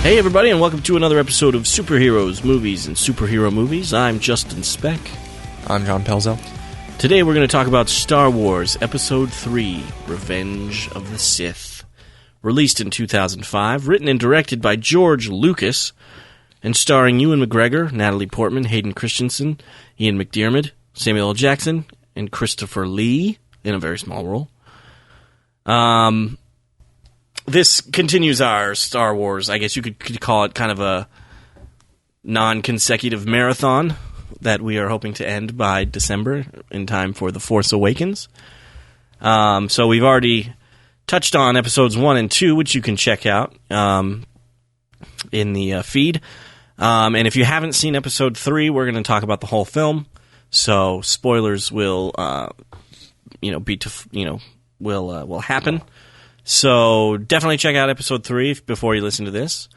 Hey everybody, and welcome to another episode of Superheroes, Movies, and Superhero Movies. I'm Justin Speck. I'm John Pelzo. Today we're going to talk about Star Wars Episode 3, Revenge of the Sith. Released in 2005, written and directed by George Lucas, and starring Ewan McGregor, Natalie Portman, Hayden Christensen, Ian McDiarmid, Samuel L. Jackson, and Christopher Lee, in a very small role. This continues our Star Wars, I guess you could call it kind of a non-consecutive marathon that we are hoping to end by December in time for The Force Awakens. So we've already touched on episodes 1 and 2, which you can check out in the feed. And if you haven't seen episode 3, we're going to talk about the whole film. So spoilers will, will happen. So definitely check out episode 3 before you listen to this.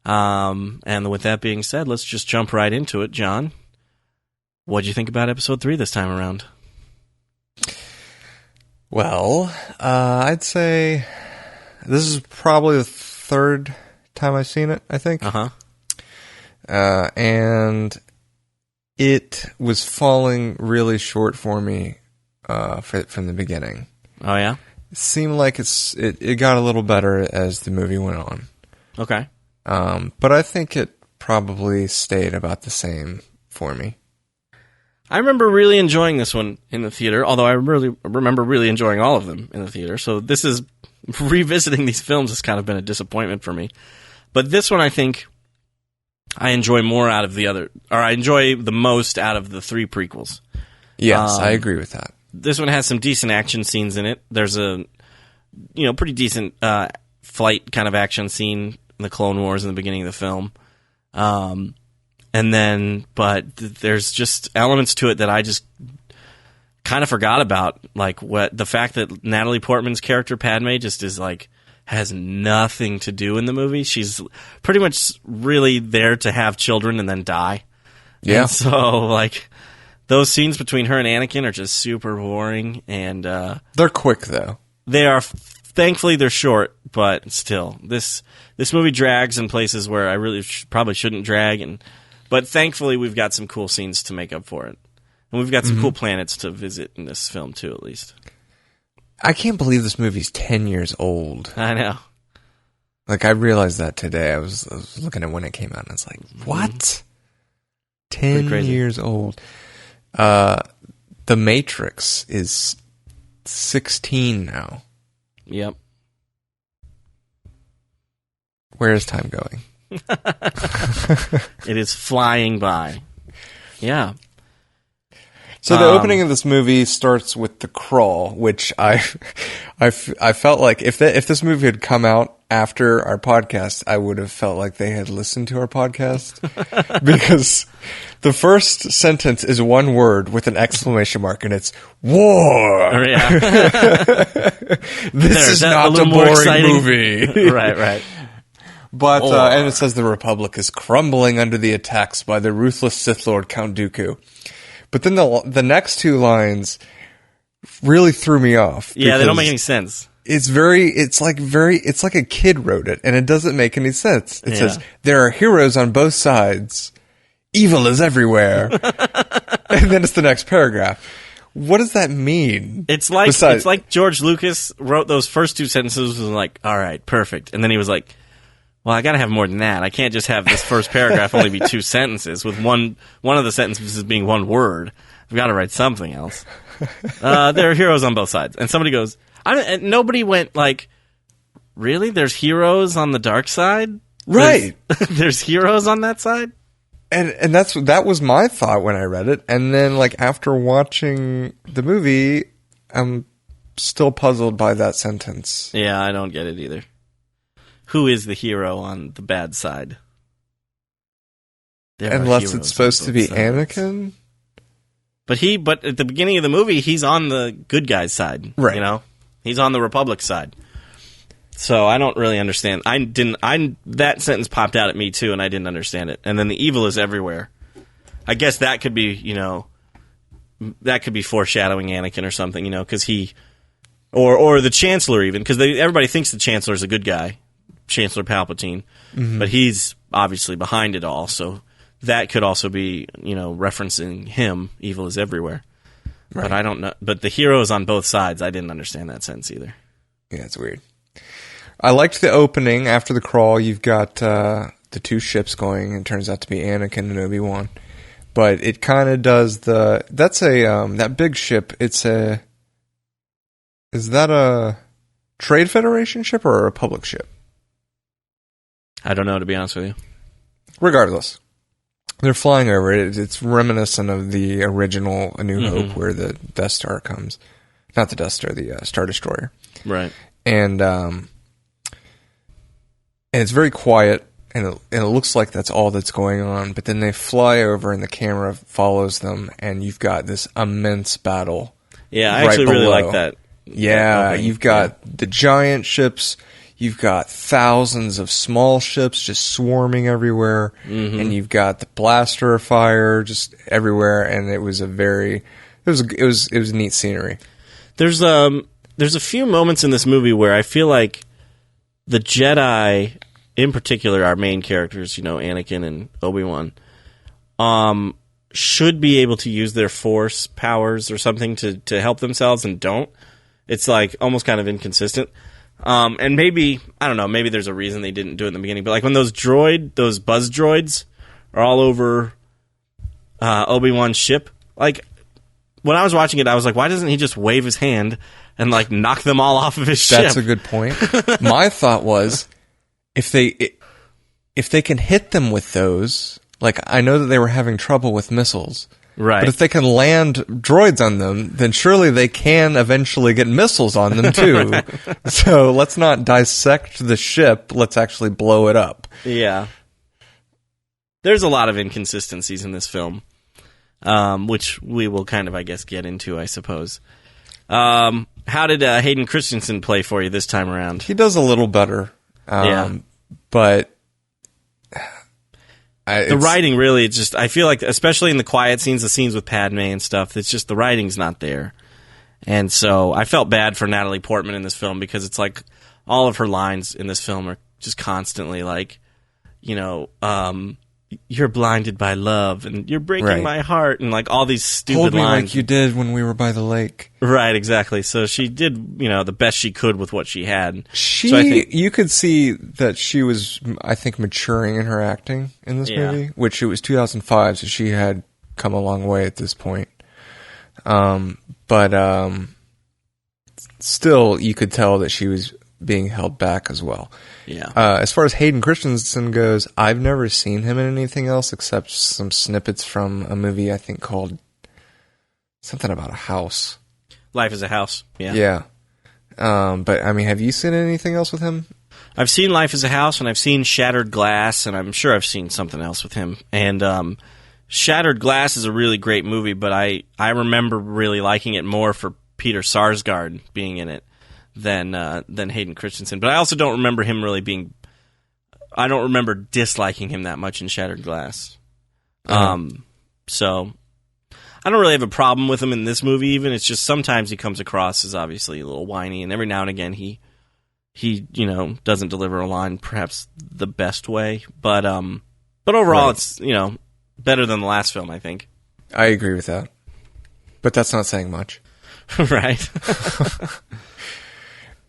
And with that being said, let's just jump right into it. John, what'd you think about episode 3 this time around? Well, I'd say this is probably the third time I've seen it, I think. And it was falling really short for me from the beginning. Oh, yeah? It seemed like it got a little better as the movie went on. Okay. But I think it probably stayed about the same for me. I remember really enjoying this one in the theater, although I really remember really enjoying all of them in the theater. So this is, revisiting these films has kind of been a disappointment for me. But this one I think I enjoy more out of I enjoy the most out of the 3 prequels. Yes, I agree with that. This one has some decent action scenes in it. There's a, pretty decent flight kind of action scene in the Clone Wars in the beginning of the film. But there's just elements to it that I just kind of forgot about. Like the fact that Natalie Portman's character, Padme, just is has nothing to do in the movie. She's pretty much really there to have children and then die. Yeah. And so, those scenes between her and Anakin are just super boring, and they're quick though. They are. Thankfully, they're short, but still, this movie drags in places where I really probably shouldn't drag. But thankfully, we've got some cool scenes to make up for it, and we've got some cool planets to visit in this film too, at least. I can't believe this movie's 10 years old. I know. I realized that today. I was looking at when it came out, and I was like, what? 10 years old. The Matrix is 16 now. Yep. Where is time going? It is flying by. Yeah. So the opening of this movie starts with the crawl, which I felt like if this movie had come out after our podcast, I would have felt like they had listened to our podcast because the first sentence is one word with an exclamation mark, and it's war. Oh, yeah. This is not a boring movie. Right. But and it says the Republic is crumbling under the attacks by the ruthless Sith Lord Count Dooku. But then the next 2 lines really threw me off. Yeah, they don't make any sense. It's like a kid wrote it, and it doesn't make any sense. It says, there are heroes on both sides. Evil is everywhere. And then it's the next paragraph. What does that mean? It's like George Lucas wrote those first 2 sentences and was like, all right, perfect. And then he was like, well, I gotta have more than that. I can't just have this first paragraph only be 2 sentences with one of the sentences being 1 word. I've got to write something else. There are heroes on both sides. And somebody goes, nobody went really? There's heroes on the dark side? Right. There's heroes on that side? And that was my thought when I read it. And then after watching the movie, I'm still puzzled by that sentence. Yeah, I don't get it either. Who is the hero on the bad side? Unless it's supposed to be sides. Anakin? But at the beginning of the movie, he's on the good guy's side. Right. He's on the Republic side. So I don't really understand. That sentence popped out at me too, and I didn't understand it. And then the evil is everywhere. I guess that could be, foreshadowing Anakin or something, because he, or the Chancellor even, because everybody thinks the Chancellor's a good guy. Chancellor Palpatine, but he's obviously behind it all, so that could also be, referencing him. Evil is everywhere. Right. But I don't know. But the hero is on both sides. I didn't understand that sentence either. Yeah, it's weird. I liked the opening. After the crawl, you've got the two ships going, and it turns out to be Anakin and Obi-Wan. But it kind of does that big ship, is that a Trade Federation ship or a Republic ship? I don't know, to be honest with you. Regardless, they're flying over it. It's reminiscent of the original A New Hope, where the Death Star comes. Not the Death Star, the Star Destroyer. Right. And it's very quiet, and it looks like that's all that's going on. But then they fly over, and the camera follows them, and you've got this immense battle. Yeah, I actually really like that. Yeah, you've got the giant ships, you've got thousands of small ships just swarming everywhere, and you've got the blaster fire just everywhere, and it was neat scenery. There's a few moments in this movie where I feel like the Jedi, in particular our main characters, Anakin and Obi-Wan, should be able to use their Force powers or something to help themselves and don't. It's like almost kind of inconsistent. And maybe, I don't know, maybe there's a reason they didn't do it in the beginning. But like when those buzz droids are all over Obi-Wan's ship, like when I was watching it, I was like, why doesn't he just wave his hand and like knock them all off of his ship? That's a good point. My thought was, if they can hit them with those, like I know that they were having trouble with missiles. Right. But if they can land droids on them, then surely they can eventually get missiles on them too. So let's not dissect the ship. Let's actually blow it up. Yeah. There's a lot of inconsistencies in this film, which we will kind of, I guess, get into, I suppose. How did Hayden Christensen play for you this time around? He does a little better. But the writing really, just I feel like, especially in the quiet scenes, the scenes with Padme and stuff, it's just the writing's not there. And so I felt bad for Natalie Portman in this film because it's like all of her lines in this film are just constantly like, you're blinded by love and you're breaking my heart and like all these stupid Hold me lines. like you did when we were by the lake. Right, exactly. So she did, the best she could with what she had. You could see that she was, I think, maturing in her acting in this movie, which it was 2005, so she had come a long way at this point. But still, you could tell that she was being held back as well. Yeah. As far as Hayden Christensen goes, I've never seen him in anything else except some snippets from a movie I think called something about a house. Life is a House. Yeah. Yeah. But I mean, have you seen anything else with him? I've seen Life is a House, and I've seen Shattered Glass, and I'm sure I've seen something else with him. And Shattered Glass is a really great movie, but I remember really liking it more for Peter Sarsgaard being in it than Hayden Christensen. But I also don't remember him really being... I don't remember disliking him that much in Shattered Glass. So I don't really have a problem with him in this movie even. It's just sometimes he comes across as obviously a little whiny, and every now and again he doesn't deliver a line perhaps the best way. But overall it's, better than the last film, I think. I agree with that. But that's not saying much. Right.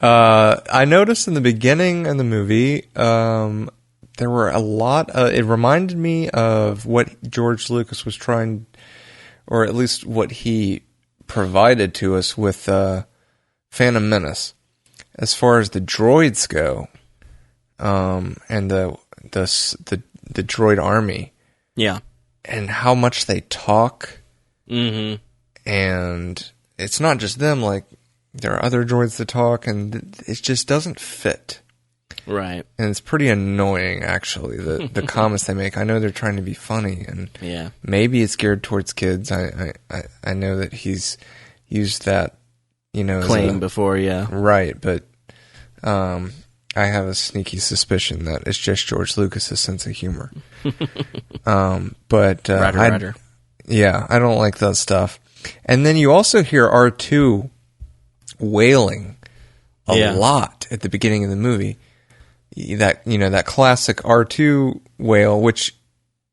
I noticed in the beginning of the movie, there were a lot. It reminded me of what George Lucas was trying, or at least what he provided to us with Phantom Menace, as far as the droids go, and the droid army. Yeah, and how much they talk. Mm-hmm. And it's not just them, like, there are other droids that talk, and it just doesn't fit. Right. And it's pretty annoying, actually, the comments they make. I know they're trying to be funny, and maybe it's geared towards kids. I know that he's used that, claim before, yeah. Right, but I have a sneaky suspicion that it's just George Lucas's sense of humor. But Ryder. Yeah, I don't like that stuff. And then you also hear R2 wailing a lot at the beginning of the movie. that classic R2 wail, which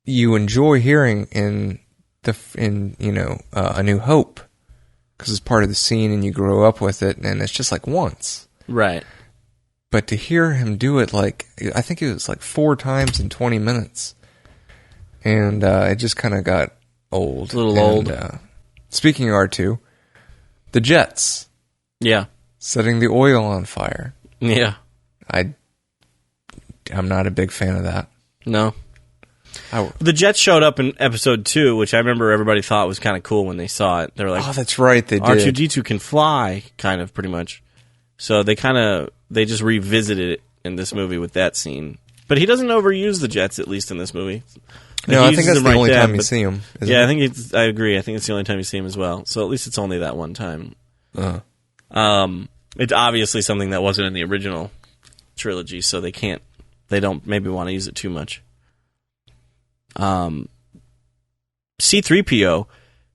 you enjoy hearing in A New Hope, because it's part of the scene and you grow up with it, and it's just like once. Right. But to hear him do it, like, I think it was like 4 times in 20 minutes. And it just kind of got old. A little old. Speaking of R2, the jets. Yeah. Setting the oil on fire. Yeah. I'm not a big fan of that. No. The jets showed up in episode 2, which I remember everybody thought was kind of cool when they saw it. They were like, oh, that's right, they did. R2-D2 can fly, kind of, pretty much. So they just revisited it in this movie with that scene. But he doesn't overuse the jets, at least in this movie. No, I think that's the only time you see him. Yeah, I agree. I think it's the only time you see him as well. So at least it's only that one time. It's obviously something that wasn't in the original trilogy, so they don't maybe want to use it too much. C-3PO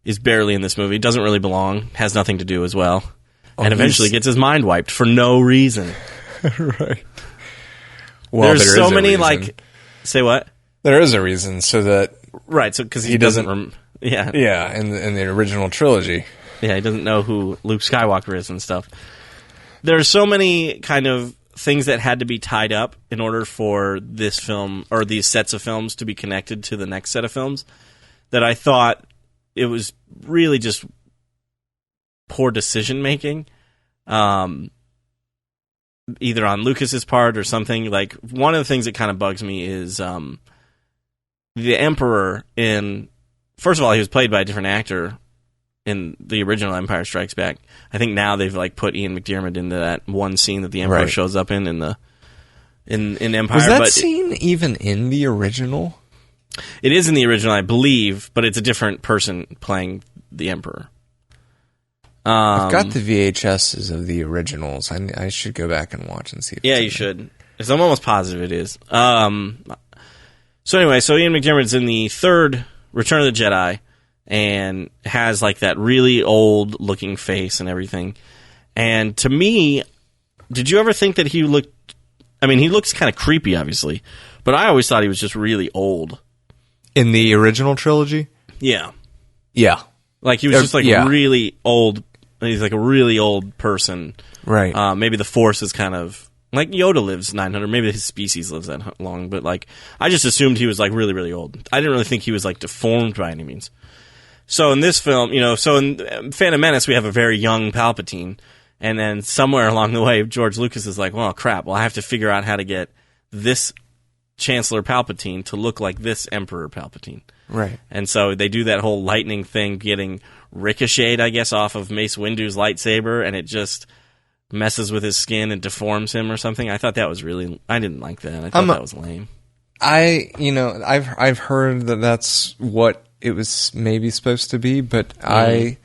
is barely in this movie, doesn't really belong, has nothing to do as well, and eventually gets his mind wiped for no reason. Right. Well, there's so many, like... Say what? There is a reason, so that... Right, so because he doesn't... yeah. Yeah, in the original trilogy. Yeah, he doesn't know who Luke Skywalker is and stuff. There's so many kind of things that had to be tied up in order for this film, or these sets of films, to be connected to the next set of films, that I thought it was really just poor decision-making. Either on Lucas's part or something. Like, one of the things that kind of bugs me is the Emperor in... First of all, he was played by a different actor in the original Empire Strikes Back. I think now they've like put Ian McDiarmid into that one scene that the Emperor shows up in Empire. Was that scene even in the original? It is in the original, I believe, but it's a different person playing the Emperor. I've got the VHSs of the originals. I should go back and watch and see. If you should. I'm almost positive it is. So anyway, Ian McDiarmid's in the third Return of the Jedi and has like that really old looking face and everything. And to me, did you ever think that he looked... I mean, he looks kind of creepy, obviously, but I always thought he was just really old. In the original trilogy? Yeah. Yeah. Like, he was just like really old. He's like a really old person. Right. Maybe the Force is kind of... Like, Yoda lives 900. Maybe his species lives that long. But, like, I just assumed he was, like, really, really old. I didn't really think he was, like, deformed by any means. So in this film, so in Phantom Menace, we have a very young Palpatine. And then somewhere along the way, George Lucas is like, well, crap. Well, I have to figure out how to get this Chancellor Palpatine to look like this Emperor Palpatine. Right. And so they do that whole lightning thing, getting ricocheted, I guess, off of Mace Windu's lightsaber, and it just messes with his skin and deforms him or something. I thought that was really... I didn't like that. I thought that was lame. I've heard that that's what it was maybe supposed to be, but I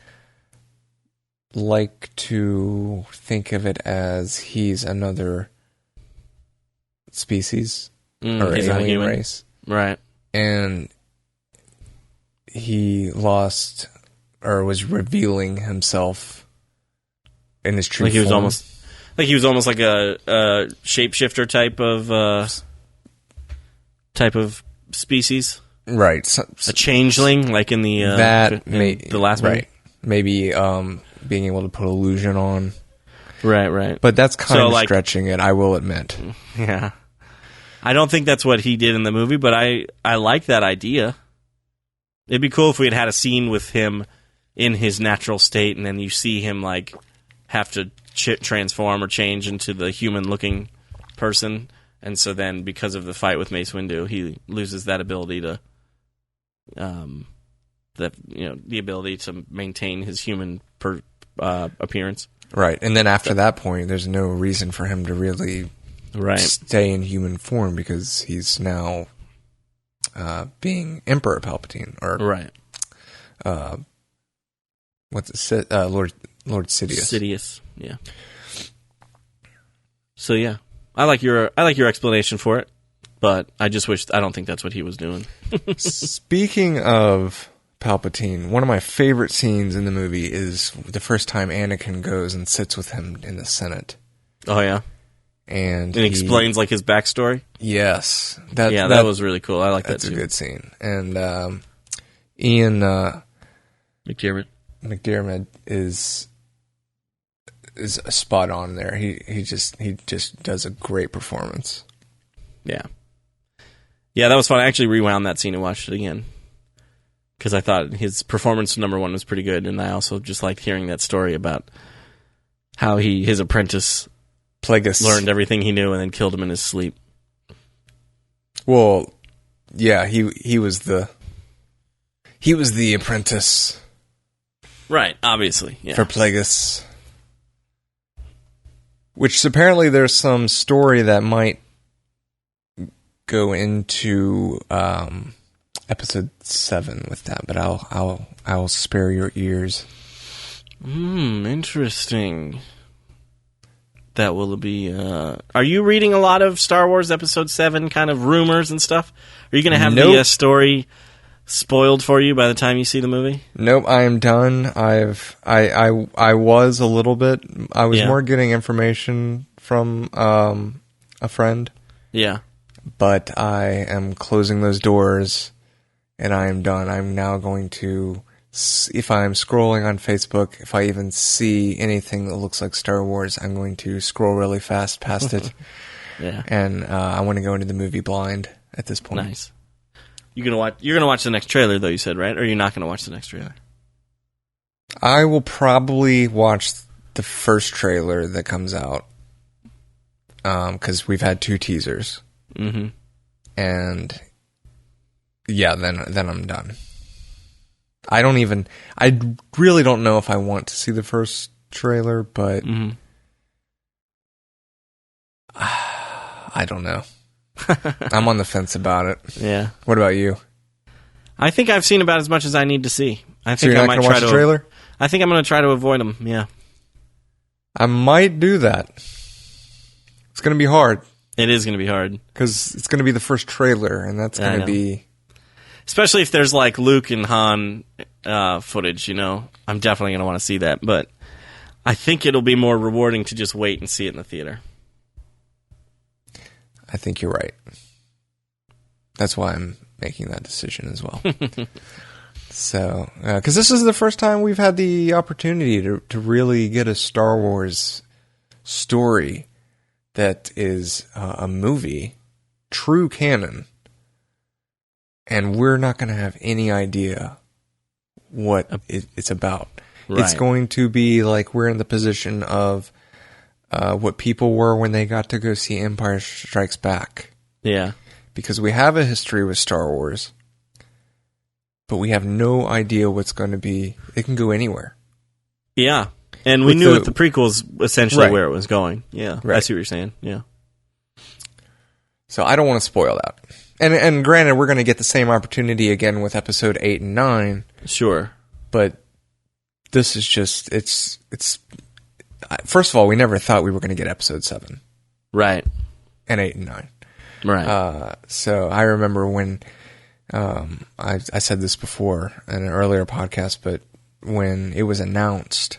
like to think of it as he's another species or alien race. Right. And he lost or was revealing himself in his true form. He was almost like a shapeshifter type of species. Right. A changeling, like in the the last movie. Right. Maybe being able to put illusion on. Right. But that's kind of stretching it, I will admit. Yeah. I don't think that's what he did in the movie, but I like that idea. It'd be cool if we had a scene with him in his natural state, and then you see him like have to transform or change into the human-looking person, and so then because of the fight with Mace Windu, he loses that ability to, the ability to maintain his human appearance. Right, and then after that point, there's no reason for him to really stay in human form because he's now being Emperor Palpatine, or what's it? Lord Sidious. Sidious, yeah. So yeah, I like your explanation for it, but I don't think that's what he was doing. Speaking of Palpatine, one of my favorite scenes in the movie is the first time Anakin goes and sits with him in the Senate. Oh yeah. And it explains like his backstory. Yes, that was really cool. I like that too. That's a good scene. And Ian McDiarmid is spot on there. He just does a great performance. Yeah, that was fun. I actually rewound that scene and watched it again because I thought his performance number one was pretty good, and I also just liked hearing that story about how his apprentice Plagueis learned everything he knew and then killed him in his sleep. Well, yeah, he was the apprentice, right? Obviously, yeah. For Plagueis, which apparently there's some story that might go into episode 7 with that, but I'll spare your ears. Interesting. That will be. Are you reading a lot of Star Wars Episode 7 kind of rumors and stuff? Are you going to have the story spoiled for you by the time you see the movie? Nope, I am done. I was a little bit. I was more getting information from a friend. Yeah. But I am closing those doors, and I am done. I'm now going to, if I'm scrolling on Facebook, if I even see anything that looks like Star Wars, I'm going to scroll really fast past it. Yeah. And I want to go into the movie blind at this point. Nice. You're gonna watch the next trailer, though, you said, right? Or you're not gonna watch the next trailer? I will probably watch the first trailer that comes out, because we've had 2 teasers. Mm-hmm. And yeah, then I'm done. I really don't know if I want to see the first trailer, but I don't know. I'm on the fence about it. Yeah. What about you? I think I've seen about as much as I need to see. I think I might try to watch the trailer. I think I'm going to try to avoid them. Yeah. I might do that. It's going to be hard. It is going to be hard because it's going to be the first trailer, and that's going to be. Especially if there's like Luke and Han footage, I'm definitely going to want to see that. But I think it'll be more rewarding to just wait and see it in the theater. I think you're right. That's why I'm making that decision as well. So, because this is the first time we've had the opportunity to really get a Star Wars story that is a movie, true canon, and we're not going to have any idea what it's about. Right. It's going to be like we're in the position of what people were when they got to go see Empire Strikes Back. Yeah. Because we have a history with Star Wars, but we have no idea what's going to be. It can go anywhere. Yeah. And we knew with the prequels essentially where it was going. Yeah. Right. I see what you're saying. Yeah. So I don't want to spoil that. And granted, we're going to get the same opportunity again with episode 8 and 9. Sure. But this is just, it's first of all, we never thought we were going to get episode 7. Right. And 8 and 9. Right. So I remember when, I said this before in an earlier podcast, but when it was announced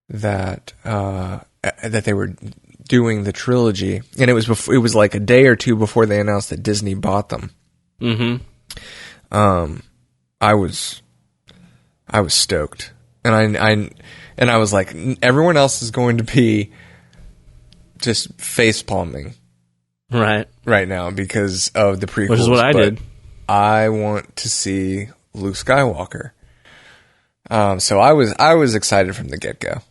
that they were doing the trilogy, and it was like a day or two before they announced that Disney bought them. Mm-hmm. I was stoked, and I was like, everyone else is going to be just face palming right now because of the prequels, which is what I did. I want to see Luke Skywalker. So I was excited from the get-go.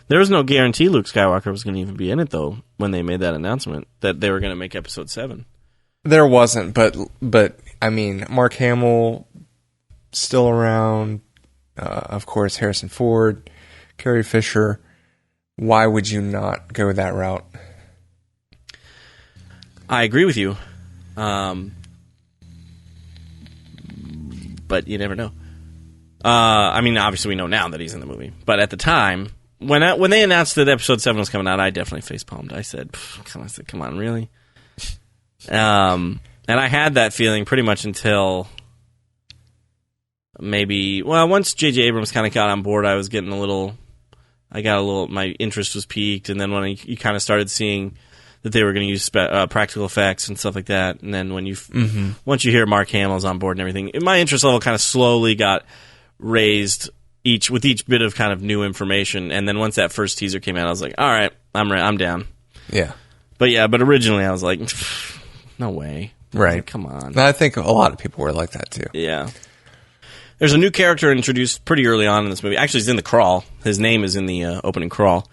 There was no guarantee Luke Skywalker was going to even be in it, though, when they made that announcement that they were going to make episode 7. There wasn't, but I mean, Mark Hamill still around. Of course, Harrison Ford, Carrie Fisher. Why would you not go that route? I agree with you. But you never know. I mean, obviously we know now that he's in the movie. But at the time, when they announced that episode 7 was coming out, I definitely facepalmed. I said, come on, really? And I had that feeling pretty much until once J.J. Abrams kind of got on board, I was getting a little my interest was piqued, and then when you kind of started seeing that they were going to use practical effects and stuff like that, and then when once you hear Mark Hamill's on board and everything, my interest level kind of slowly got raised with each bit of kind of new information, and then once that first teaser came out, I was like, all right, I'm down. Yeah. But originally I was like, no way. Right. Like, come on. I think a lot of people were like that too. Yeah. There's a new character introduced pretty early on in this movie. Actually, he's in the crawl. His name is in the opening crawl,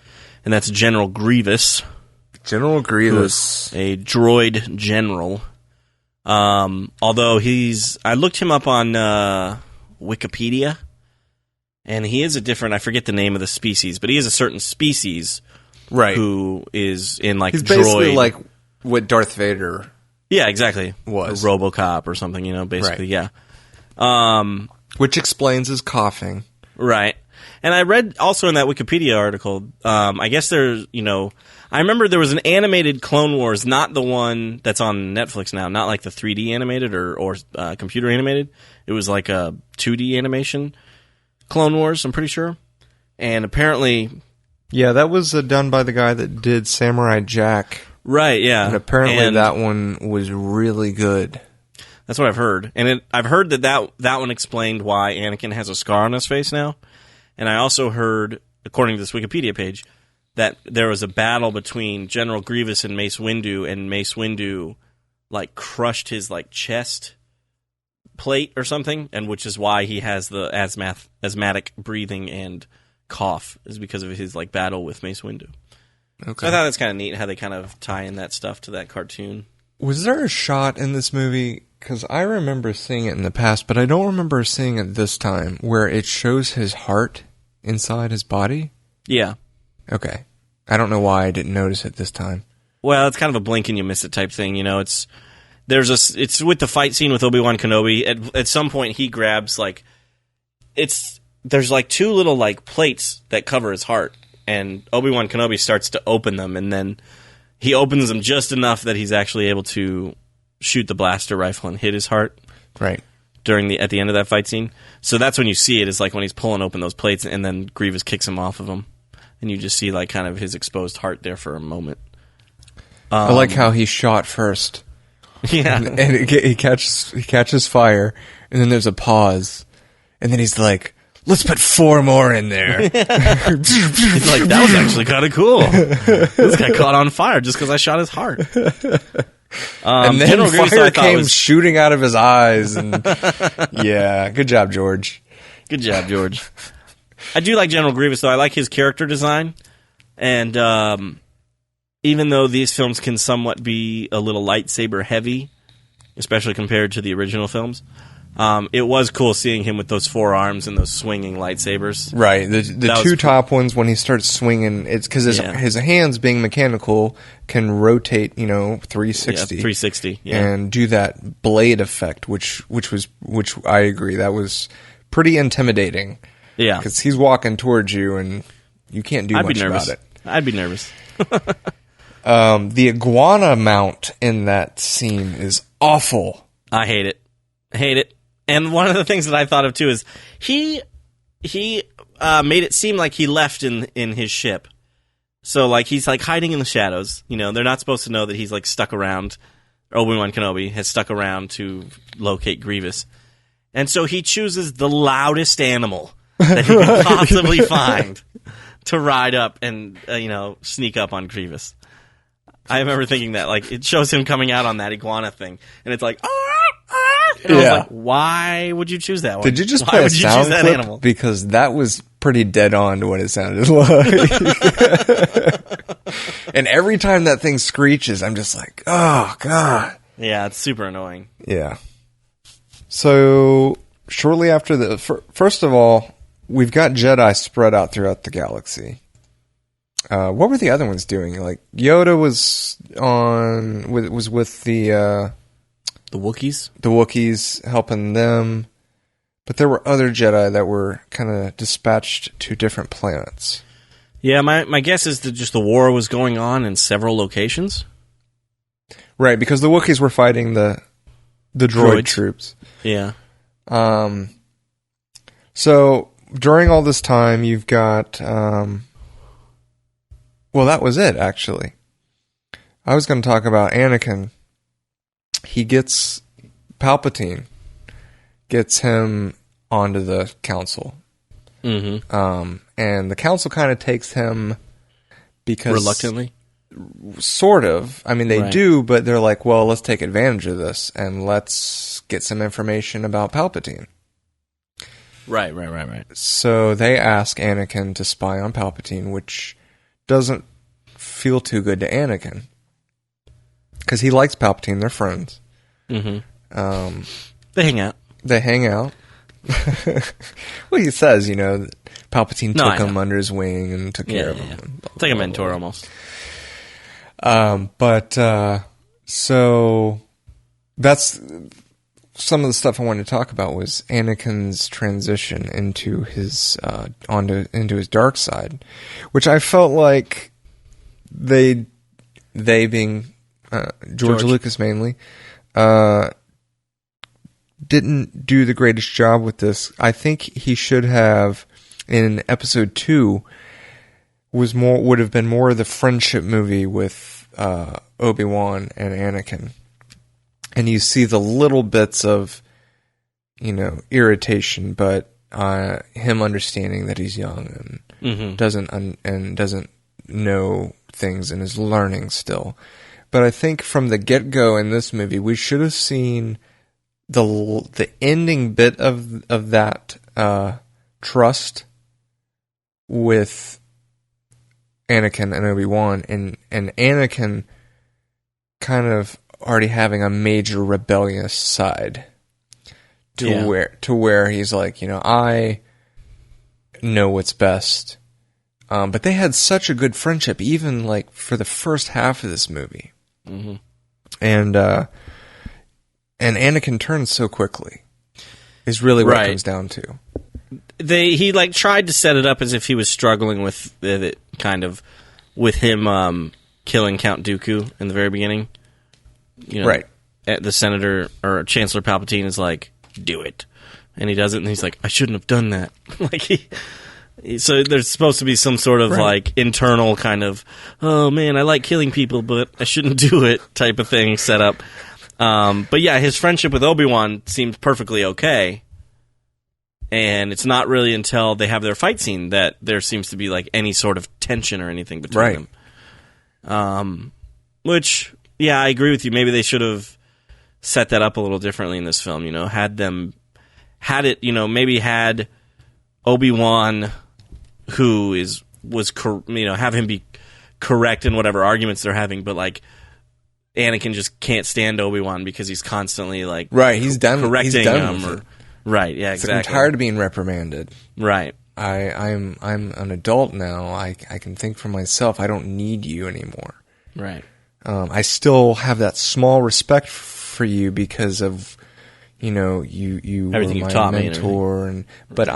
and that's General Grievous. General Grievous. A droid general. Although I looked him up on Wikipedia, and he is I forget the name of the species, but he is a certain species, right? Who is in like he's droid. Basically like what Darth Vader. Yeah, exactly. Was a RoboCop or something, basically, right. Yeah. Which explains his coughing. Right. And I read also in that Wikipedia article, I guess there's, I remember there was an animated Clone Wars, not the one that's on Netflix now, not like the 3D animated or computer animated. It was like a 2D animation Clone Wars, I'm pretty sure. And apparently... Yeah, that was done by the guy that did Samurai Jack. Right, yeah. And apparently that one was really good. That's what I've heard. And I've heard that one explained why Anakin has a scar on his face now. And I also heard, according to this Wikipedia page, that there was a battle between General Grievous and Mace Windu, and Mace Windu like crushed his like chest plate or something, and which is why he has the asthmatic breathing and cough, is because of his like battle with Mace Windu. Okay. So I thought that's kind of neat how they kind of tie in that stuff to that cartoon. Was there a shot in this movie, because I remember seeing it in the past, but I don't remember seeing it this time, where it shows his heart inside his body? Yeah. Okay. I don't know why I didn't notice it this time. Well, it's kind of a blink and you miss it type thing, It's with the fight scene with Obi-Wan Kenobi. At some point, he grabs there's like two little like plates that cover his heart, and Obi-Wan Kenobi starts to open them, and then he opens them just enough that he's actually able to shoot the blaster rifle and hit his heart. Right. At the end of that fight scene. So that's when you see it, is like when he's pulling open those plates, and then Grievous kicks him off of them. And you just see like kind of his exposed heart there for a moment. I like how he shot first. Yeah. And he catches fire, and then there's a pause, and then he's like, let's put 4 more in there. He's like, that was actually kind of cool. This guy caught on fire just because I shot his heart. And then General fire came shooting out of his eyes. And yeah, good job, George. Good job, George. I do like General Grievous, though. I like his character design. And even though these films can somewhat be a little lightsaber heavy, especially compared to the original films, it was cool seeing him with those 4 arms and those swinging lightsabers. Right. The two top ones, when he starts swinging, it's because his hands, being mechanical, can rotate, 360. Yeah, 360. Yeah. And do that blade effect, which I agree, that was pretty intimidating. Yeah. Because he's walking towards you, and you can't do much about it. I'd be nervous. The iguana mount in that scene is awful. I hate it. And one of the things that I thought of too is he made it seem like he left in his ship. So like he's like hiding in the shadows. They're not supposed to know that he's like stuck around. Obi-Wan Kenobi has stuck around to locate Grievous. And so he chooses the loudest animal that he could possibly find to ride up and sneak up on Grievous. I remember thinking that, like, it shows him coming out on that iguana thing, and it's like, and I was like, why would you choose that one? Did you just play a sound clip? Animal? Because that was pretty dead on to what it sounded like. And every time that thing screeches, I'm just like, oh, God. Yeah, it's super annoying. Yeah. So, shortly after first of all, we've got Jedi spread out throughout the galaxy. What were the other ones doing? Like Yoda was with the Wookiees. The Wookiees, helping them, but there were other Jedi that were kind of dispatched to different planets. Yeah, my guess is that just the war was going on in several locations. Right, because the Wookiees were fighting the droid troops. Yeah. So during all this time, you've got Well, that was it, actually. I was going to talk about Anakin. He gets Palpatine, gets him onto the council. Mm-hmm. And the council kind of takes him because... Reluctantly? Sort of. I mean, they do, but they're like, well, let's take advantage of this and let's get some information about Palpatine. Right. So they ask Anakin to spy on Palpatine, which doesn't feel too good to Anakin. Because he likes Palpatine, they're friends. Mm-hmm. They hang out. Well, he says, that Palpatine took him under his wing and took care of him. Yeah. It's like a mentor almost. So that's some of the stuff I wanted to talk about was Anakin's transition into his into his dark side, which I felt like they being George Lucas mainly didn't do the greatest job with this. I think he should have in episode 2 would have been more of the friendship movie with Obi-Wan and Anakin. And you see the little bits of, irritation, but him understanding that he's young and doesn't know things and is learning still. But I think from the get-go in this movie, we should have seen the ending bit of that trust with Anakin and Obi-Wan, and Anakin kind of already having a major rebellious side to where he's like, I know what's best. But they had such a good friendship, even like for the first half of this movie. Mm-hmm. And Anakin turns so quickly is really what it comes down to. He tried to set it up as if he was struggling with it, kind of with him killing Count Dooku in the very beginning. Right. The Senator or Chancellor Palpatine is like, do it, and he does it, and he's like, I shouldn't have done that. So there's supposed to be some sort of internal kind of, oh man, I like killing people, but I shouldn't do it type of thing set up. But yeah, his friendship with Obi-Wan seems perfectly okay. And it's not really until they have their fight scene that there seems to be any sort of tension or anything between them. Which, yeah, I agree with you. Maybe they should have set that up a little differently in this film. Had Obi-Wan, who have him be correct in whatever arguments they're having, but Anakin just can't stand Obi-Wan because he's constantly he's done correcting him with it. Right, yeah, exactly. I'm tired of being reprimanded. Right. I'm an adult now. I can think for myself. I don't need you anymore. Right. I still have that small respect for you because of you everything were you've my taught mentor, but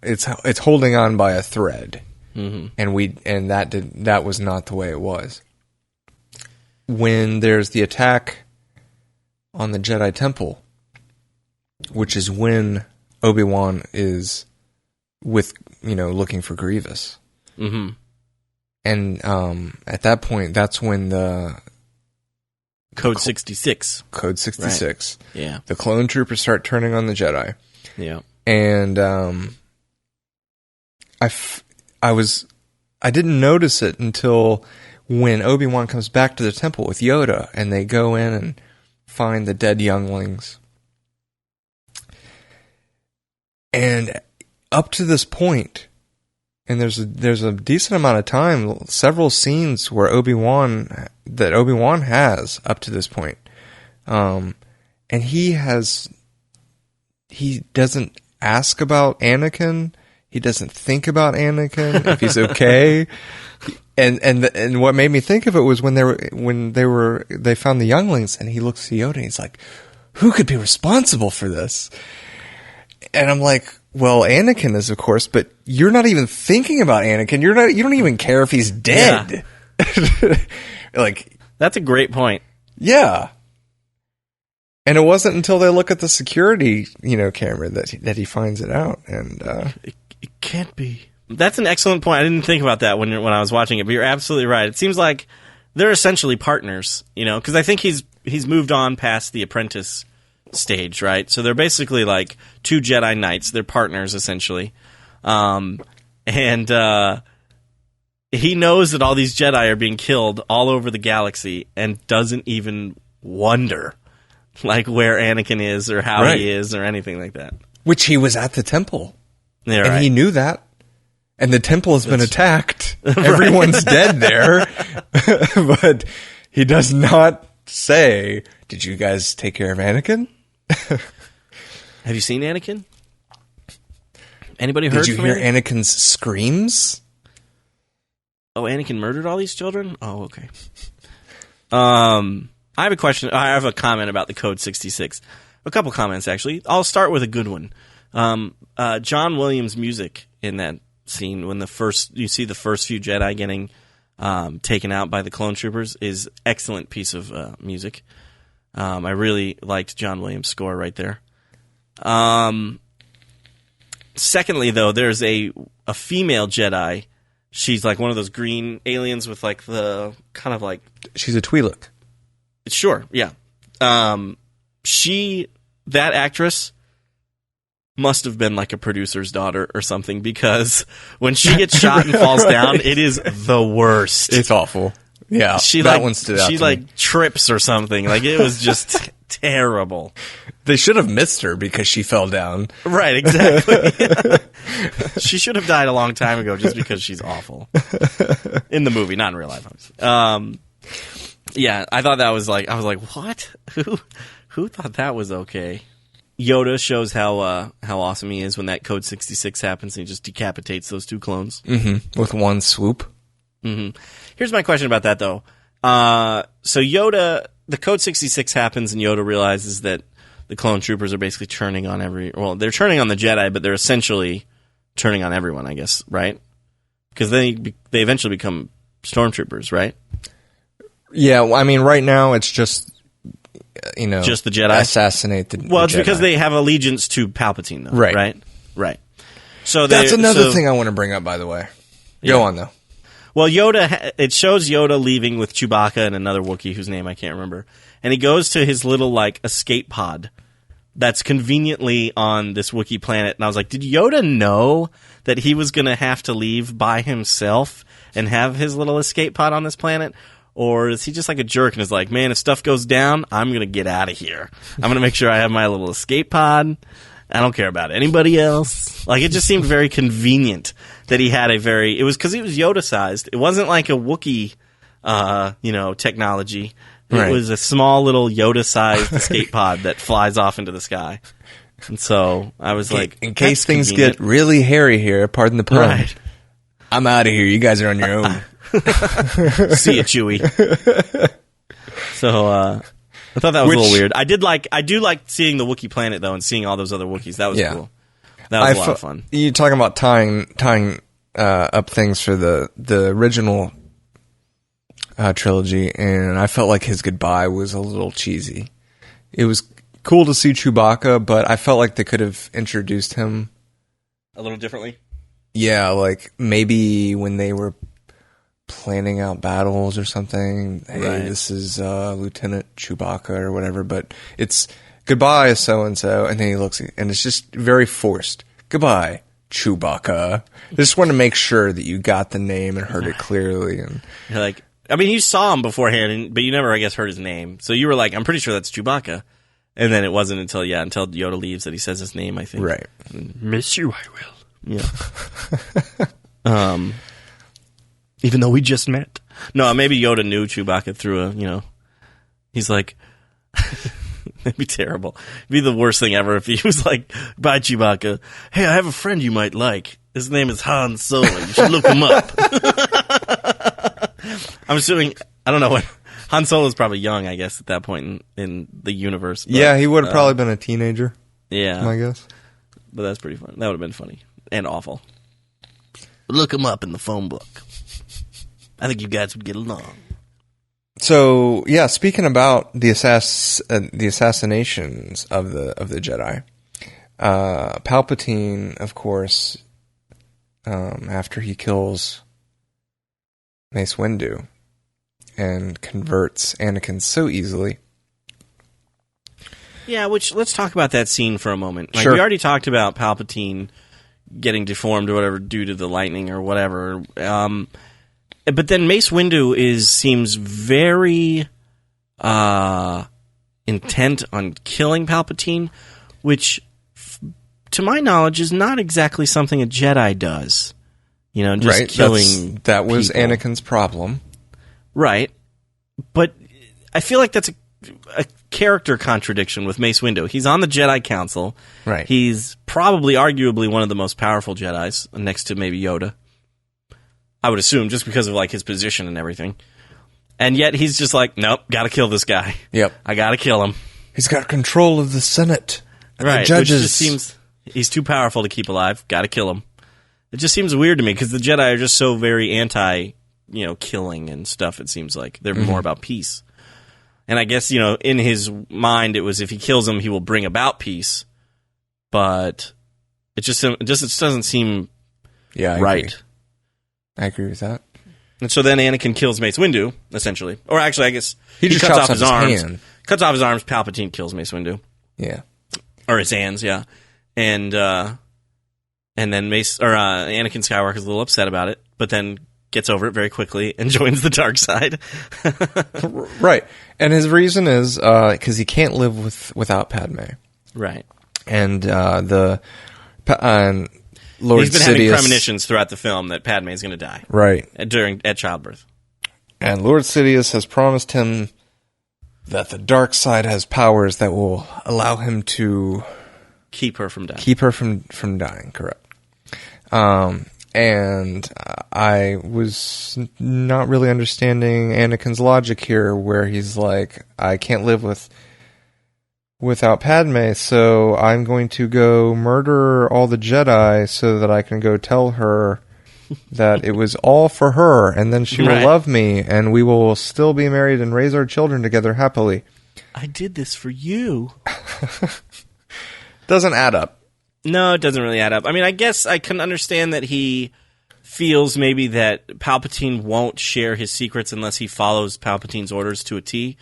it's holding on by a thread, and that was not the way it was. When there's the attack on the Jedi Temple, which is when Obi-Wan is looking for Grievous. Mm-hmm. And at that point, that's when the Code 66. Code 66. Right. Yeah. The clone troopers start turning on the Jedi. Yeah. And I didn't notice it until when Obi-Wan comes back to the temple with Yoda, and they go in and find the dead younglings. And up to this point, and there's a decent amount of time, several scenes where Obi-Wan has up to this point, and he doesn't ask about Anakin, he doesn't think about Anakin if he's okay, and what made me think of it was when they found the younglings, and he looks at Yoda and he's like, who could be responsible for this? And I'm like, well, Anakin is, of course, but you're not even thinking about Anakin. You don't even care if he's dead. Yeah. That's a great point. Yeah. And it wasn't until they look at the security, camera that he finds it out. And it can't be. That's an excellent point. I didn't think about that when I was watching it, but you're absolutely right. It seems like they're essentially partners, because I think he's moved on past the apprentice stage, right? So they're basically like two Jedi Knights. They're partners, essentially. And he knows that all these Jedi are being killed all over the galaxy and doesn't even wonder, like, where Anakin is or how he is or anything like that. Which he was at the temple. Yeah, and he knew that. And the temple has been attacked. Everyone's dead there. But he does not say, did you guys take care of Anakin? Have you seen Anakin? Anybody heard from Did you hear Anakin's screams? Oh, Anakin murdered all these children? Oh, okay. I have a question. I have a comment about the Code 66. A couple comments, actually. I'll start with a good one. John Williams' music in that scene, when you see the first few Jedi getting taken out by the clone troopers, is excellent piece of music. I really liked John Williams' score right there. Secondly, though, there's a female Jedi. She's like one of those green aliens with like the kind of like... She's a Twi'lek. Sure, yeah. That actress must have been like a producer's daughter or something, because when she gets shot and falls down, it is the worst. It's awful. Yeah, that one stood out. She like trips or something. Like, it was just terrible. They should have missed her because she fell down. Right, exactly. She should have died a long time ago just because she's awful. In the movie, not in real life, obviously. Yeah, I thought that was like, I was like, what? Who thought that was okay? Yoda shows how awesome he is when that Code 66 happens, and he just decapitates those two clones. Mm-hmm. With one swoop. Mm-hmm. Here's my question about that, though. So Yoda, the Code 66 happens, and Yoda realizes that the clone troopers are basically turning on they're turning on the Jedi, but they're essentially turning on everyone, I guess, right? Because they eventually become stormtroopers, right? Yeah, well, I mean, right now it's just, just the Jedi? Assassinate the Well, it's Jedi. because they have allegiance to Palpatine, though, right? So that's another thing I want to bring up, by the way. Go on, though. Well, Yoda, it shows Yoda leaving with Chewbacca and another Wookiee whose name I can't remember. And he goes to his little, like, escape pod that's conveniently on this Wookiee planet. And I was like, did Yoda know that he was going to have to leave by himself and have his little escape pod on this planet? Or is he just like a jerk and is like, man, if stuff goes down, I'm going to get out of here. I'm going to make sure I have my little escape pod. I don't care about anybody else. Like, it just seemed very convenient that he had it was because he was Yoda-sized. It wasn't like a Wookiee, technology. It was a small little Yoda-sized escape pod that flies off into the sky. And so I was like, in case things get really hairy here, pardon the pun. Right. I'm out of here. You guys are on your own. See ya, Chewie. So, I thought that was a little weird. I do like seeing the Wookiee planet, though, and seeing all those other Wookiees. That was cool. That was a lot of fun. You're talking about tying up things for the original trilogy, and I felt like his goodbye was a little cheesy. It was cool to see Chewbacca, but I felt like they could have introduced him a little differently. Yeah, like maybe when they were planning out battles or something. Hey, this is Lieutenant Chewbacca or whatever, but it's goodbye so-and-so, and then he looks, and it's just very forced. Goodbye, Chewbacca. I just want to make sure that you got the name and heard it clearly. And you're like, I mean, you saw him beforehand, but you never, I guess, heard his name. So you were like, I'm pretty sure that's Chewbacca. And then it wasn't until Yoda leaves that he says his name, I think. Right. Miss you, I will. Yeah. Even though we just met. No, maybe Yoda knew Chewbacca through he's like, it'd be terrible. It'd be the worst thing ever if he was like, bye, Chewbacca. Hey, I have a friend you might like. His name is Han Solo. You should look him up. I'm assuming, I don't know what, Han Solo's probably young, I guess, at that point in the universe. But, yeah, he would have probably been a teenager. Yeah. I guess. But that's pretty fun. That would have been funny. And awful. Look him up in the phone book. I think you guys would get along. So, yeah, speaking about the assassinations of the Jedi, Palpatine, of course, after he kills Mace Windu and converts Anakin so easily. Yeah, which, let's talk about that scene for a moment. Like, Sure. we already talked about Palpatine getting deformed or whatever due to the lightning or whatever. But then Mace Windu seems very intent on killing Palpatine, which, to my knowledge, is not exactly something a Jedi does. You know, just killing that was people. Anakin's problem. Right. But I feel like that's a character contradiction with Mace Windu. He's on the Jedi Council. Right. He's probably, arguably, one of the most powerful Jedis, next to maybe Yoda. I would assume, just because of like his position and everything. And yet he's just like, nope, gotta kill this guy. Yep. I gotta kill him. He's got control of the Senate and Right. the judges. Which just seems he's too powerful to keep alive. Gotta kill him. It just seems weird to me because the Jedi are just so very anti, killing and stuff. It seems like they're more about peace. And I guess, in his mind, it was if he kills him, he will bring about peace. But it just doesn't seem right. I agree with that. And so then Anakin kills Mace Windu, essentially. Or actually, I guess He just cuts chops off his off arms. his hand. Cuts off his arms. Palpatine kills Mace Windu. Yeah. Or his hands, yeah. And then Anakin Skywalker is a little upset about it, but then gets over it very quickly and joins the dark side. Right. And his reason is because he can't live without Padme. Right. And Lord He's been Sidious, having premonitions throughout the film that Padme is going to die. Right. At childbirth. And Lord Sidious has promised him that the dark side has powers that will allow him to keep her from dying. Keep her from dying, correct. And I was not really understanding Anakin's logic here, where he's like, I can't live without Padme, so I'm going to go murder all the Jedi so that I can go tell her that it was all for her, and then she will love me, and we will still be married and raise our children together happily. I did this for you. Doesn't add up. No, it doesn't really add up. I mean, I guess I can understand that he feels maybe that Palpatine won't share his secrets unless he follows Palpatine's orders to a T.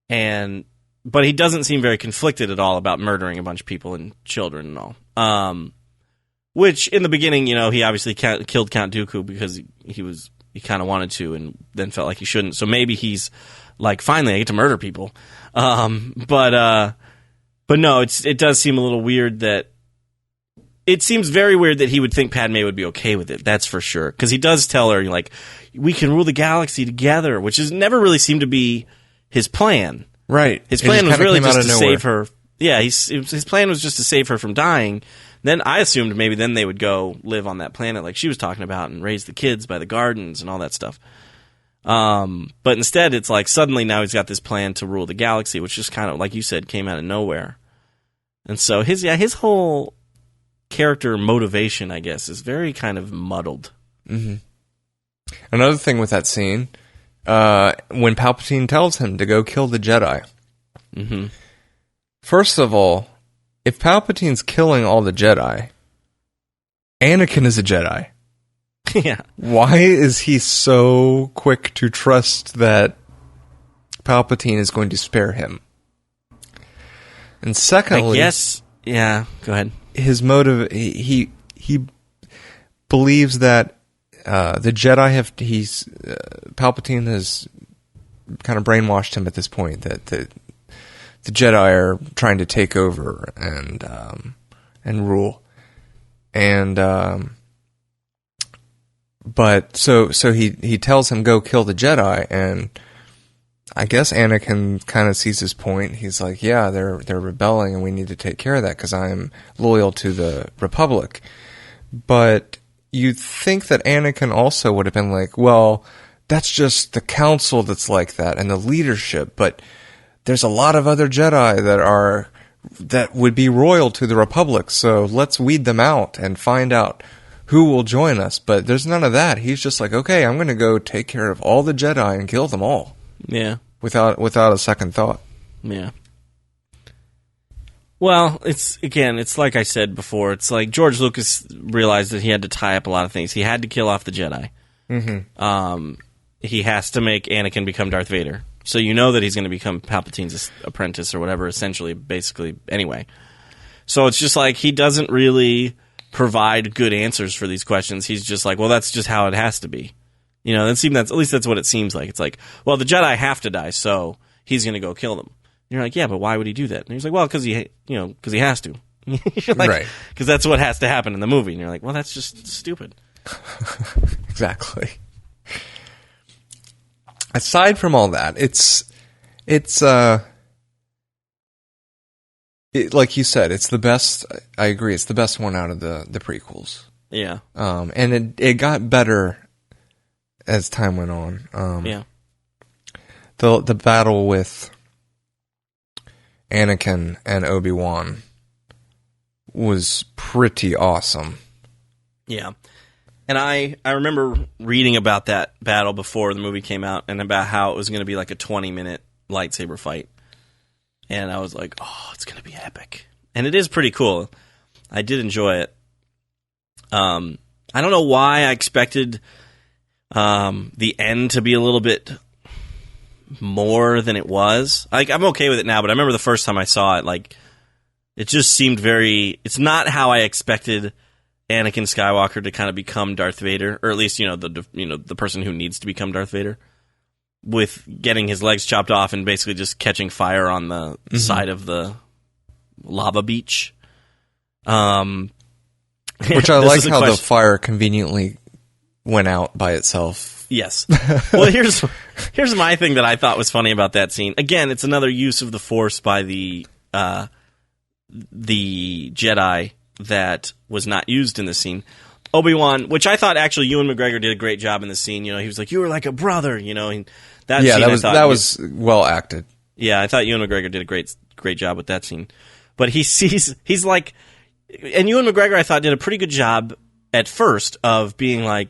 But he doesn't seem very conflicted at all about murdering a bunch of people and children and all. Which, in the beginning, he obviously killed Count Dooku because he kind of wanted to and then felt like he shouldn't. So maybe he's like, finally, I get to murder people. But no, it does seem a little weird that... It seems very weird that he would think Padme would be okay with it, that's for sure. Because he does tell her, like, we can rule the galaxy together, which has never really seemed to be his plan. Right. His plan was really just to save her. Yeah, his plan was just to save her from dying. Then I assumed maybe then they would go live on that planet like she was talking about and raise the kids by the gardens and all that stuff. But instead, it's like suddenly now he's got this plan to rule the galaxy, which just kind of, like you said, came out of nowhere. And so his whole character motivation, I guess, is very kind of muddled. Mm-hmm. Another thing with that scene, when Palpatine tells him to go kill the Jedi. Mm-hmm. First of all, if Palpatine's killing all the Jedi, Anakin is a Jedi. Yeah. Why is he so quick to trust that Palpatine is going to spare him? And secondly... I guess... Yeah, go ahead. His motive... He believes that the Jedi Palpatine has kind of brainwashed him at this point, that the Jedi are trying to take over and rule. And... But so he tells him go kill the Jedi, and I guess Anakin kind of sees his point. He's like, yeah, they're rebelling, and we need to take care of that because I'm loyal to the Republic. But you'd think that Anakin also would have been like, well, that's just the Council that's like that and the leadership. But there's a lot of other Jedi that would be loyal to the Republic, so let's weed them out and find out who will join us. But there's none of that. He's just like, okay, I'm going to go take care of all the Jedi and kill them all. Yeah. Without a second thought. Yeah. Well, it's like I said before. It's like George Lucas realized that he had to tie up a lot of things. He had to kill off the Jedi. Mm-hmm. He has to make Anakin become Darth Vader. So you know that he's going to become Palpatine's apprentice or whatever, essentially, basically, anyway. So it's just like he doesn't really provide good answers for these questions. He's just like, well, that's just how it has to be. You know, at least that's what it seems like. It's like, well, the Jedi have to die, so he's going to go kill them. And you're like, yeah, but why would he do that? And he's like, well, because he has to. You're like, right. Because that's what has to happen in the movie. And you're like, well, that's just stupid. Exactly. Aside from all that, it's like you said, it's the best. I agree. It's the best one out of the prequels. Yeah. And it got better as time went on. Yeah. The battle with Anakin and Obi-Wan was pretty awesome. Yeah. And I remember reading about that battle before the movie came out and about how it was going to be like a 20-minute lightsaber fight. And I was like, oh, it's going to be epic. And it is pretty cool. I did enjoy it. I don't know why I expected the end to be a little bit more than it was. Like, I'm okay with it now, but I remember the first time I saw it, like, it just seemed it's not how I expected Anakin Skywalker to kind of become Darth Vader, or at least, the person who needs to become Darth Vader, with getting his legs chopped off and basically just catching fire on the side of the lava beach. Which I like how the fire conveniently went out by itself. Yes. Well, here's my thing that I thought was funny about that scene. Again, it's another use of the Force by the Jedi that was not used in the scene. Obi-Wan, which I thought actually Ewan McGregor did a great job in the scene. He was like, "You were like a brother," and that was well acted. Yeah, I thought Ewan McGregor did a great job with that scene. But he's like, and Ewan McGregor I thought did a pretty good job at first of being like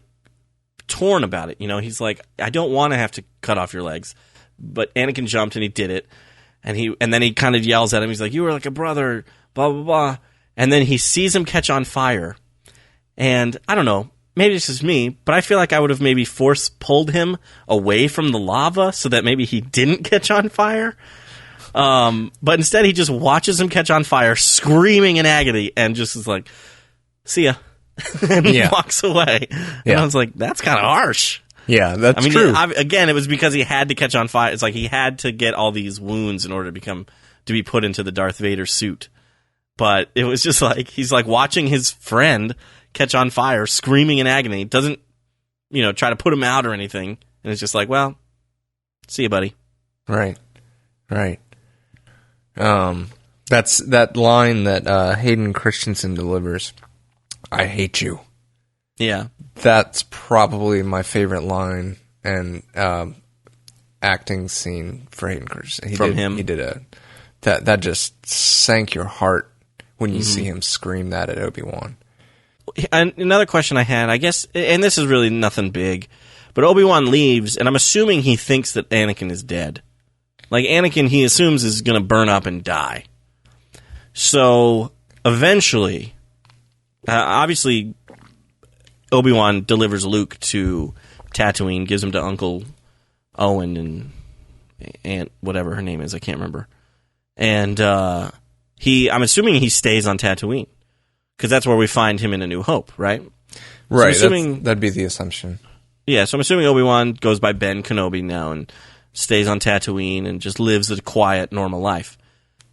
torn about it. He's like, I don't want to have to cut off your legs, but Anakin jumped and he did it, and then he kind of yells at him. He's like, "You were like a brother," blah blah blah, and then he sees him catch on fire. And I don't know, maybe this is me, but I feel like I would have maybe force pulled him away from the lava so that maybe he didn't catch on fire. But instead he just watches him catch on fire, screaming in agony, and just is like, "See ya," and walks away. And I was like, that's kind of harsh. Yeah, that's true. Again, it was because he had to catch on fire. It's like he had to get all these wounds in order to be put into the Darth Vader suit. But it was just like, he's like watching his friend catch on fire, screaming in agony. Doesn't, try to put him out or anything. And it's just like, well, see you, buddy. Right. That's that line that Hayden Christensen delivers. "I hate you." Yeah. That's probably my favorite line and acting scene for Hayden Christensen. He did that just sank your heart when you see him scream that at Obi-Wan. And another question I had, I guess, and this is really nothing big, but Obi-Wan leaves, and I'm assuming he thinks that Anakin is dead. Like, Anakin, he assumes, is going to burn up and die. So, eventually, obviously, Obi-Wan delivers Luke to Tatooine, gives him to Uncle Owen and Aunt, whatever her name is, I can't remember. And I'm assuming he stays on Tatooine, because that's where we find him in A New Hope, right? Right, so that'd be the assumption. Yeah, so I'm assuming Obi-Wan goes by Ben Kenobi now and stays on Tatooine and just lives a quiet, normal life.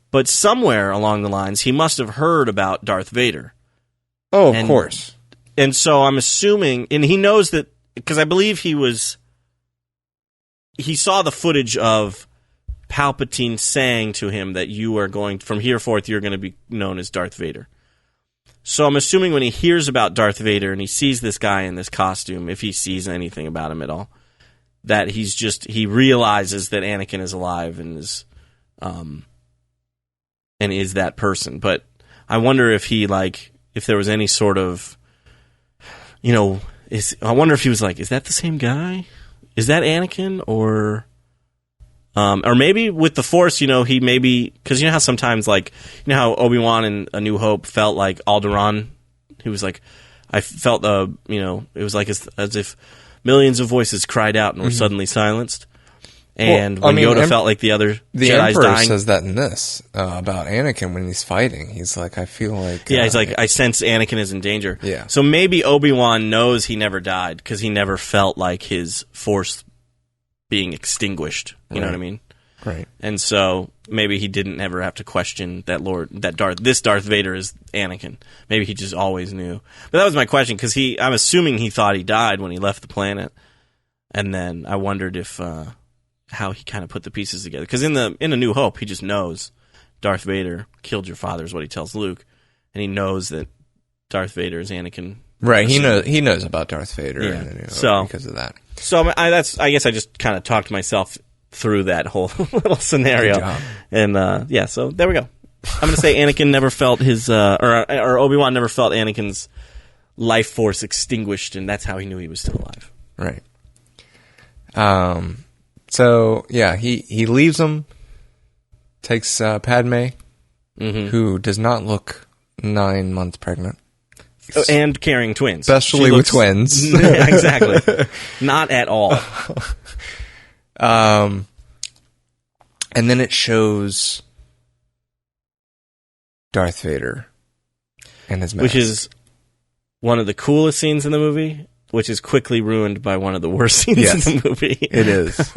But somewhere along the lines, he must have heard about Darth Vader. Oh, of course. And so I'm assuming, and he knows that, because I believe he saw the footage of Palpatine saying to him that you are going, from here forth, you're going to be known as Darth Vader. So I'm assuming when he hears about Darth Vader and he sees this guy in this costume, if he sees anything about him at all, that he realizes that Anakin is alive and is that person. But I wonder if if there was any sort of, I wonder if he was like, is that the same guy? Is that Anakin? Or Or maybe with the Force, he maybe... Because you know how sometimes, how Obi-Wan in A New Hope felt like Alderaan? He was like... I felt, it was like as if millions of voices cried out and were suddenly silenced. And when Yoda felt like the other the Jedi's Emperor dying... says that in this, about Anakin when he's fighting. He's like, I feel like... Yeah, he's like, I sense Anakin is in danger. Yeah. So maybe Obi-Wan knows he never died because he never felt like his Force being extinguished. You know what I mean? Right. And so maybe he didn't ever have to question this Darth Vader is Anakin. Maybe he just always knew. But that was my question, because I'm assuming he thought he died when he left the planet. And then I wondered if how he kind of put the pieces together. Because in A New Hope, he just knows Darth Vader killed your father is what he tells Luke. And he knows that Darth Vader is Anakin. Right, he knows about Darth Vader Yeah. in A New Hope because of that. So I guess I just kind of talked myself through that whole little scenario. Good job. And so there we go. I'm going to say Anakin never felt his, or Obi-Wan never felt Anakin's life force extinguished, and that's how he knew he was still alive. Right. So yeah, he leaves him, takes Padme, who does not look 9 months pregnant. And carrying twins. Especially with twins. Yeah, exactly. Not at all. And then it shows Darth Vader and his mask. Which is one of the coolest scenes in the movie, which is quickly ruined by one of the worst scenes in the movie. It is.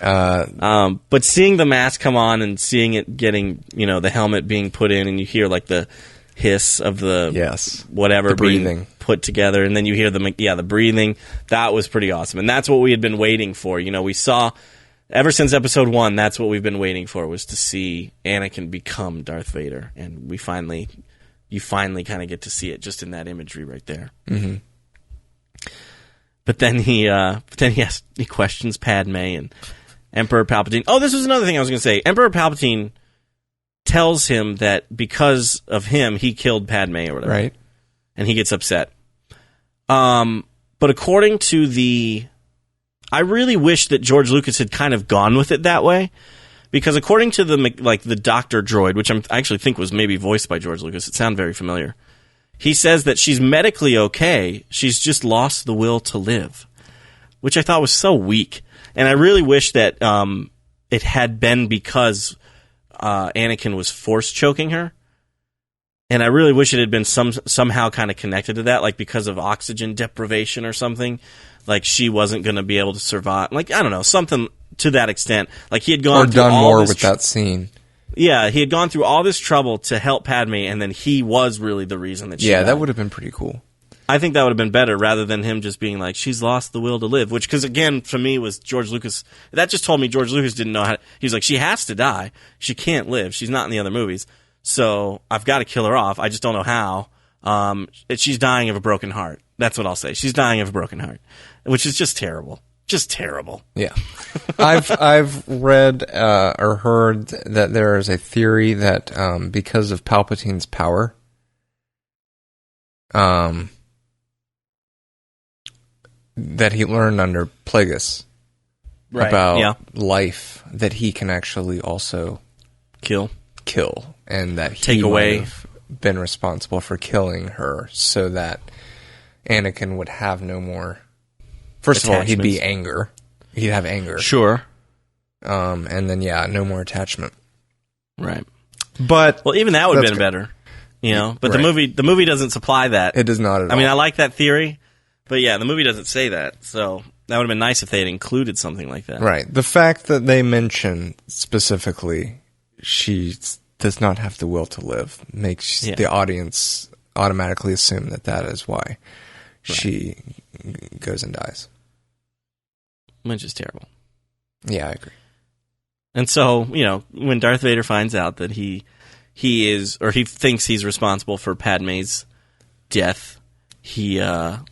But seeing the mask come on and seeing it getting, the helmet being put in, and you hear like the hiss of the whatever being put together, and then you hear the breathing. That was pretty awesome, and that's what we had been waiting for. We saw ever since episode 1. That's what we've been waiting for, was to see Anakin become Darth Vader, and you finally kind of get to see it just in that imagery right there. Mm-hmm. But then he questions Padme and Emperor Palpatine. Oh, this was another thing I was going to say. Emperor Palpatine tells him that because of him, he killed Padme or whatever. Right. And he gets upset. But according to I really wish that George Lucas had kind of gone with it that way. Because according to the doctor droid, which I actually think was maybe voiced by George Lucas, it sounded very familiar. He says that she's medically okay. She's just lost the will to live, which I thought was so weak. And I really wish that it had been because Anakin was force choking her. And I really wish it had been somehow kind of connected to that, like because of oxygen deprivation or something. Like she wasn't going to be able to survive. Like, I don't know, something to that extent. Like he had gone through done all more this with that scene. Yeah, he had gone through all this trouble to help Padme, and then he was really the reason that she died. that would have been pretty cool. I think that would have been better rather than him just being like, she's lost the will to live. Which, because again, for me, was George Lucas. That just told me George Lucas didn't know how to. He was like, she has to die. She can't live. She's not in the other movies. So I've got to kill her off. I just don't know how. She's dying of a broken heart. That's what I'll say. She's dying of a broken heart. Which is just terrible. Just terrible. Yeah. I've read or heard that there is a theory that because of Palpatine's power, that he learned under Plagueis about life, that he can actually also kill, and that he would have been responsible for killing her, so that Anakin would have no more. First of all, he'd be anger. He'd have anger. Sure. And then, no more attachment. Right. But well, even that would have been better, But the movie doesn't supply that. It does not at all. I mean, I like that theory, but the movie doesn't say that. So that would have been nice if they had included something like that. Right. The fact that they mention specifically she does not have the will to live makes the audience automatically assume that is why she goes and dies. Which is terrible. Yeah, I agree. And so, when Darth Vader finds out that he thinks he's responsible for Padme's death, the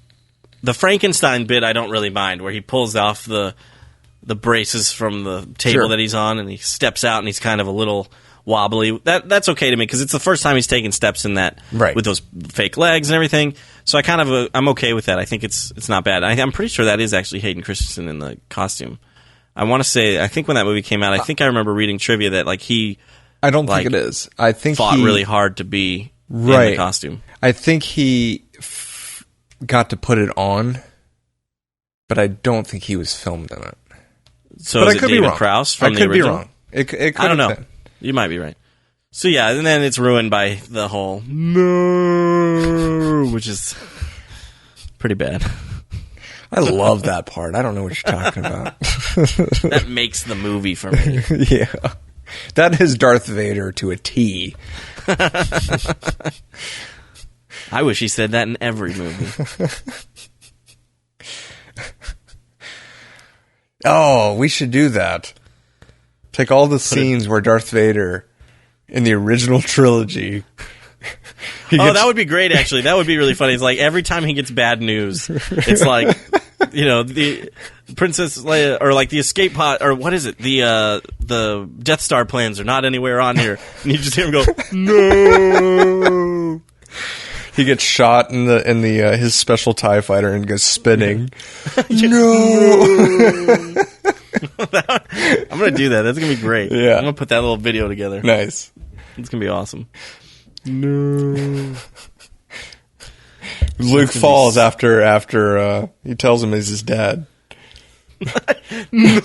Frankenstein bit I don't really mind, where he pulls off the braces from the table that he's on, and he steps out, and he's kind of a little wobbly. That's okay to me, because it's the first time he's taken steps in that, with those fake legs and everything. So I'm okay with that. I think it's not bad. I'm pretty sure that is actually Hayden Christensen in the costume. I want to say, I think when that movie came out, I think I remember reading trivia that like he. I don't think it is. I think fought he really hard to be in the costume. I think he got to put it on, but I don't think he was filmed in it. So but is I could it David be wrong. Krause from I the could be original? wrong. It could I don't know. been. You might be right. So yeah, and then it's ruined by the whole no, which is pretty bad. I love that part. I don't know what you're talking about. That makes the movie for me. Yeah. That is Darth Vader to a T. I wish he said that in every movie. Oh, we should do that. Take all the scenes where Darth Vader in the original trilogy. That would be great, actually. That would be really funny. It's like every time he gets bad news, it's like, the Princess Leia, or like the escape pod, or what is it? The Death Star plans are not anywhere on here. And you just hear him go, no. He gets shot in the his special TIE fighter and goes spinning. No. I'm going to do that. That's going to be great. Yeah. I'm going to put that little video together. Nice. It's going to be awesome. No. Luke falls after he tells him he's his dad. No.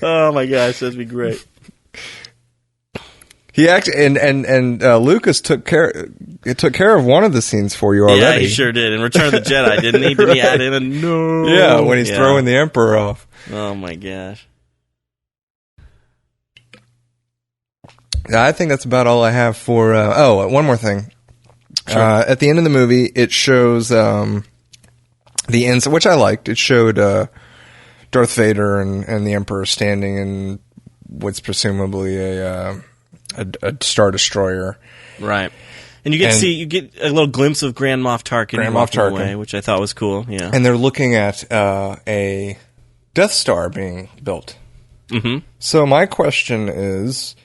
Oh my gosh, that'd be great. He actually and Lucas took care of one of the scenes for you already. Yeah, he sure did. In Return of the Jedi, didn't he? Did he add in a no? Yeah, when he's throwing the Emperor off. Oh my gosh. I think that's about all I have for... one more thing. Sure. At the end of the movie, it shows the inside, which I liked. It showed Darth Vader and the Emperor standing in what's presumably a Star Destroyer. Right. And you get a little glimpse of Grand Moff Tarkin walking away, which I thought was cool. Yeah. And they're looking at a Death Star being built. Mm-hmm. So my question is...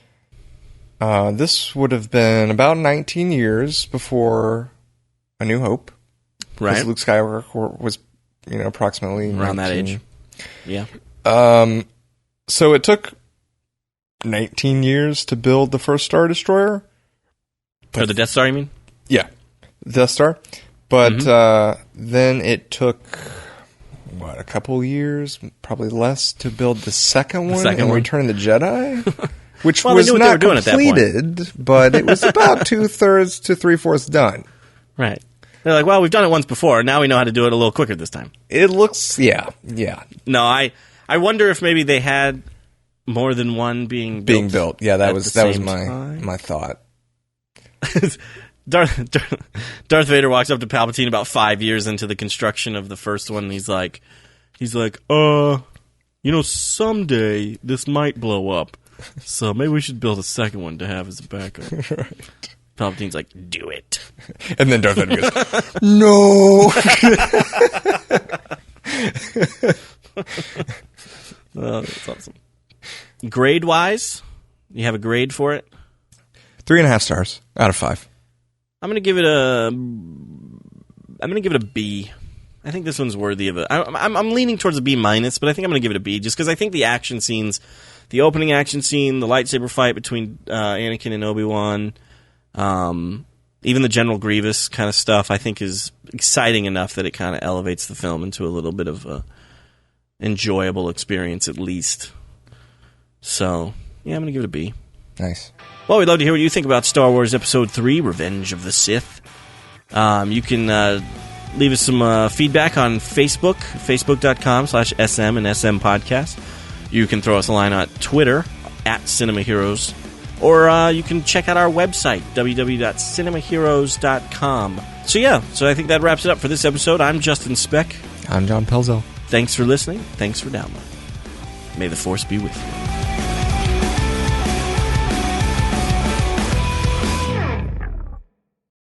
this would have been about 19 years before A New Hope. Right. Luke Skywalker was, approximately around 19. that age. Yeah. So it took 19 years to build the first Star Destroyer. For the Death Star, you mean? Yeah. Death Star. But then it took, a couple years, probably less, to build the second one in Return of the Jedi? Which was not completed, but it was about 2/3 to 3/4 done. Right. They're like, well, we've done it once before. Now we know how to do it a little quicker this time. It looks, yeah. No, I wonder if maybe they had more than one being built. Yeah, that was my thought. Darth Vader walks up to Palpatine about 5 years into the construction of the first one, and he's like, someday this might blow up. So maybe we should build a second one to have as a backup. Right. Palpatine's like, do it. And then Darth Vader goes, no. Oh, that's awesome. Grade-wise, you have a grade for it? 3.5 stars out of 5. I'm gonna give it a B. I think this one's worthy of it. I'm leaning towards a B minus, but I think I'm gonna give it a B just because I think the action scenes. The opening action scene, the lightsaber fight between Anakin and Obi-Wan, even the General Grievous kind of stuff, I think is exciting enough that it kind of elevates the film into a little bit of a enjoyable experience at least. So, yeah, I'm going to give it a B. Nice. Well, we'd love to hear what you think about Star Wars Episode 3, Revenge of the Sith. You can leave us some feedback on Facebook, facebook.com/SM and SM Podcast. You can throw us a line on Twitter, @CinemaHeroes. Or you can check out our website, www.cinemaheroes.com. So I think that wraps it up for this episode. I'm Justin Speck. I'm John Pelzel. Thanks for listening. Thanks for downloading. May the Force be with you.